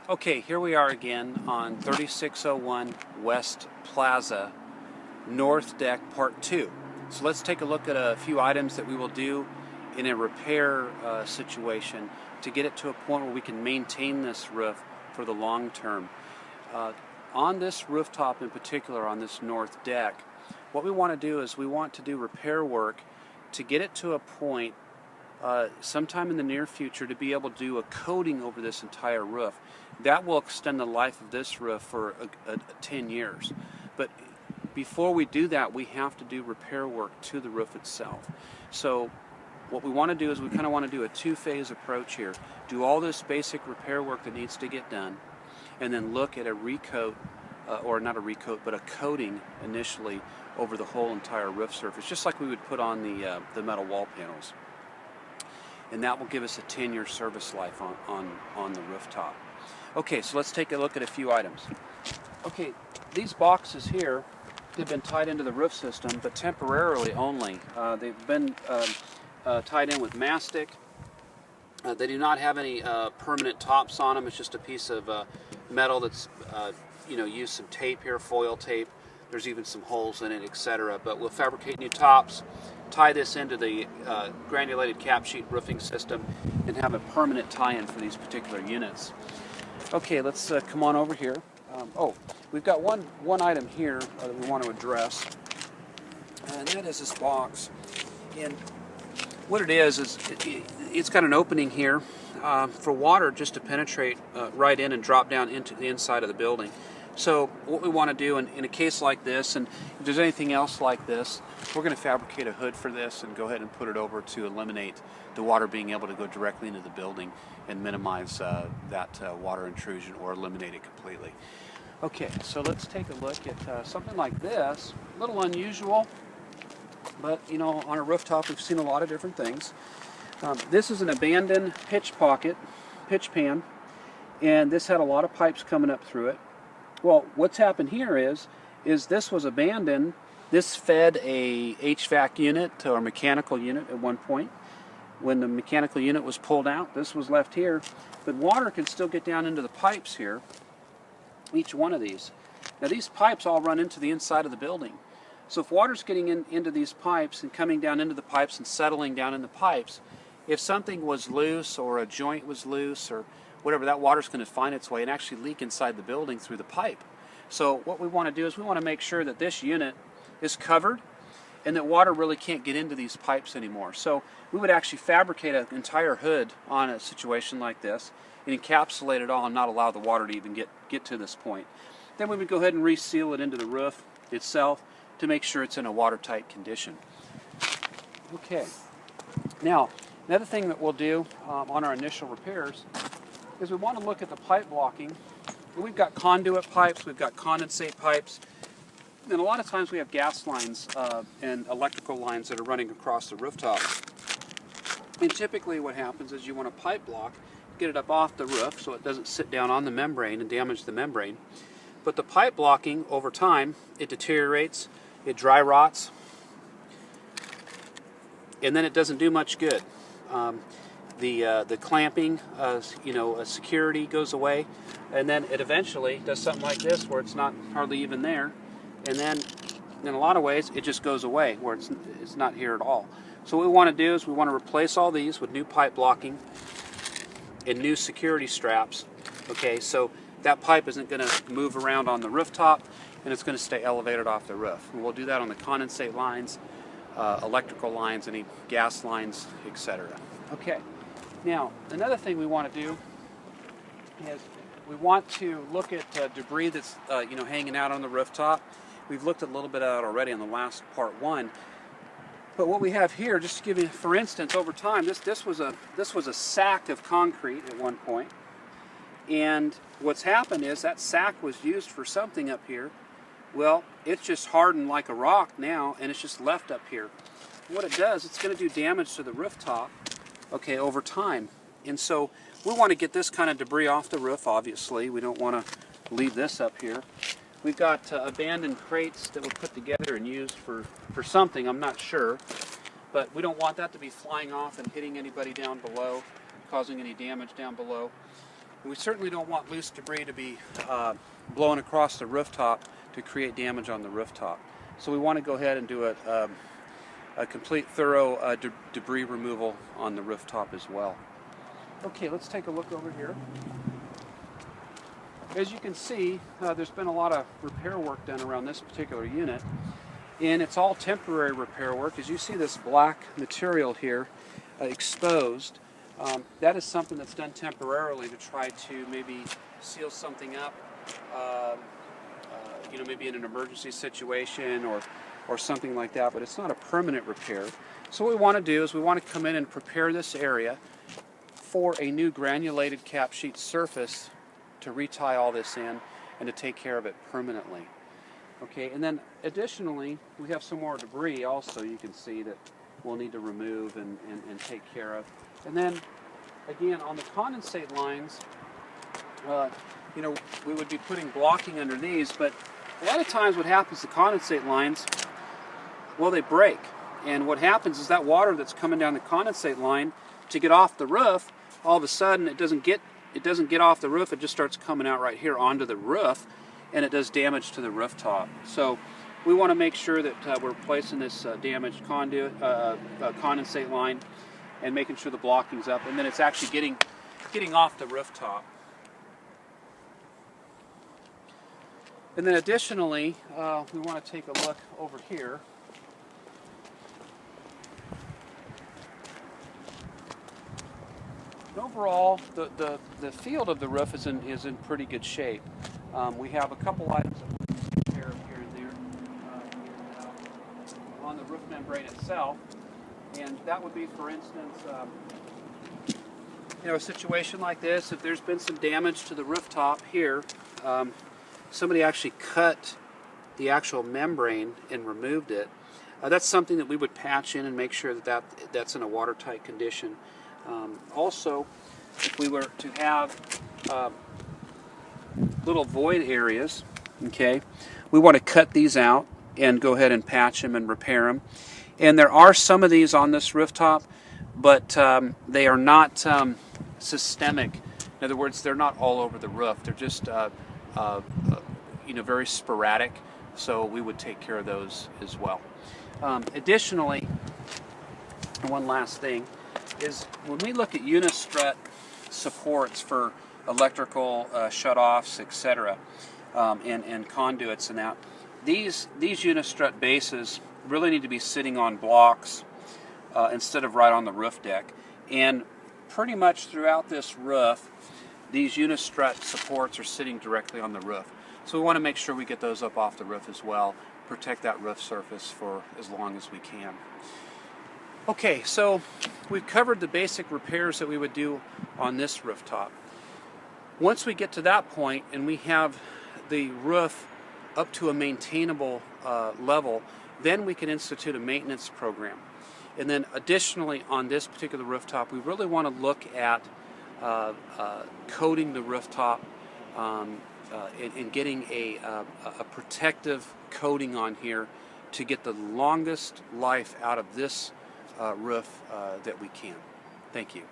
Okay, here we are again on 3601 West Plaza, North Deck Part 2. So let's take a look at a few items that we will do in a repair situation to get it to a point where we can maintain this roof for the long term. On this rooftop in particular, on this north deck, what we want to do is we want to do repair work to get it to a point sometime in the near future to be able to do a coating over this entire roof. That will extend the life of this roof for 10 years. But before we do that, we have to do repair work to the roof itself. So what we want to do is we kind of want to do a two-phase approach here. Do all this basic repair work that needs to get done, and then look at a recoat, or not a recoat, but a coating initially over the whole entire roof surface, just like we would put on the metal wall panels. And that will give us a 10-year service life on the rooftop. Okay, so let's take a look at a few items. Okay, these boxes here have been tied into the roof system, but temporarily only. They've been tied in with mastic. They do not have any permanent tops on them. It's just a piece of metal that's, used some tape here, foil tape. There's even some holes in it, etc. But we'll fabricate new tops, tie this into the granulated cap sheet roofing system, and have a permanent tie-in for these particular units. Okay, let's come on over here. We've got one item here that we want to address, and that is this box. And what it is it's got an opening here for water just to penetrate right in and drop down into the inside of the building. So what we want to do in a case like this, and if there's anything else like this, we're going to fabricate a hood for this and go ahead and put it over to eliminate the water being able to go directly into the building and minimize that water intrusion or eliminate it completely. Okay, so let's take a look at something like this. A little unusual, but on a rooftop we've seen a lot of different things. This is an abandoned pitch pan, and this had a lot of pipes coming up through it. Well, what's happened here is this was abandoned. This fed a HVAC unit or mechanical unit at one point. When the mechanical unit was pulled out, this was left here. But water can still get down into the pipes here, each one of these. Now these pipes all run into the inside of the building. So if water's getting into these pipes and coming down into the pipes and settling down in the pipes, if something was loose or a joint was loose or whatever, that water's going to find its way and actually leak inside the building through the pipe. So what we want to do is we want to make sure that this unit is covered and that water really can't get into these pipes anymore. So we would actually fabricate an entire hood on a situation like this and encapsulate it all and not allow the water to even get to this point. Then we would go ahead and reseal it into the roof itself to make sure it's in a watertight condition. Okay. Now, another thing that we'll do on our initial repairs is we want to look at the pipe blocking. We've got conduit pipes, we've got condensate pipes, and a lot of times we have gas lines and electrical lines that are running across the rooftop. And typically what happens is you want to pipe block, get it up off the roof so it doesn't sit down on the membrane and damage the membrane. But the pipe blocking, over time, it deteriorates, it dry rots, and then it doesn't do much good. The clamping, security goes away, and then it eventually does something like this where it's not hardly even there, and then in a lot of ways it just goes away where it's not here at all. So what we want to do is we want to replace all these with new pipe blocking and new security straps. Okay, so that pipe isn't going to move around on the rooftop, and it's going to stay elevated off the roof. And we'll do that on the condensate lines, electrical lines, any gas lines, etc. Okay. Now, another thing we want to do is we want to look at debris that's hanging out on the rooftop. We've looked a little bit at it already in the last part one. But what we have here, just to give you, for instance, over time, this was a sack of concrete at one point, and what's happened is that sack was used for something up here. Well, it's just hardened like a rock now, and it's just left up here. What it does, it's going to do damage to the rooftop. Okay, over time. And so we want to get this kind of debris off the roof, obviously. We don't want to leave this up here. We've got abandoned crates that were put together and used for something, I'm not sure. But we don't want that to be flying off and hitting anybody down below, causing any damage down below. We certainly don't want loose debris to be blowing across the rooftop to create damage on the rooftop. So we want to go ahead and do a complete thorough debris removal on the rooftop as well. Okay, let's take a look over here. As you can see, there's been a lot of repair work done around this particular unit, and it's all temporary repair work. As you see this black material here exposed, that is something that's done temporarily to try to maybe seal something up, you know, maybe in an emergency situation or something like that, but it's not a permanent repair. So what we want to do is we want to come in and prepare this area for a new granulated cap sheet surface to retie all this in and to take care of it permanently. Okay, and then additionally, we have some more debris also you can see that we'll need to remove and take care of. And then, again, on the condensate lines, you know, we would be putting blocking under these, but a lot of times what happens to condensate lines, well, they break. And what happens is that water that's coming down the condensate line to get off the roof, all of a sudden it doesn't get off the roof, it just starts coming out right here onto the roof, and it does damage to the rooftop. So we want to make sure that we're placing this damaged conduit, condensate line, and making sure the blocking's up, and then it's actually getting off the rooftop. And then additionally, we want to take a look over here. And overall, the field of the roof is in pretty good shape. We have a couple items that we can take care of here and there on the roof membrane itself, and that would be, for instance, you know, a situation like this. If there's been some damage to the rooftop here, somebody actually cut the actual membrane and removed it. That's something that we would patch in and make sure that that's in a watertight condition. Also, if we were to have little void areas, okay, we want to cut these out and go ahead and patch them and repair them. And there are some of these on this rooftop, but they are not systemic. In other words, they're not all over the roof. They're just you know, very sporadic. So we would take care of those as well. Additionally, one last thing is when we look at unistrut supports for electrical shutoffs, etc., and conduits and that, these unistrut bases really need to be sitting on blocks instead of right on the roof deck. And pretty much throughout this roof, these unistrut supports are sitting directly on the roof. So we want to make sure we get those up off the roof as well, protect that roof surface for as long as we can. Okay, so we've covered the basic repairs that we would do on this rooftop. Once we get to that point and we have the roof up to a maintainable level, then we can institute a maintenance program. And then additionally on this particular rooftop, we really want to look at coating the rooftop and getting a protective coating on here to get the longest life out of this roof that we can. Thank you.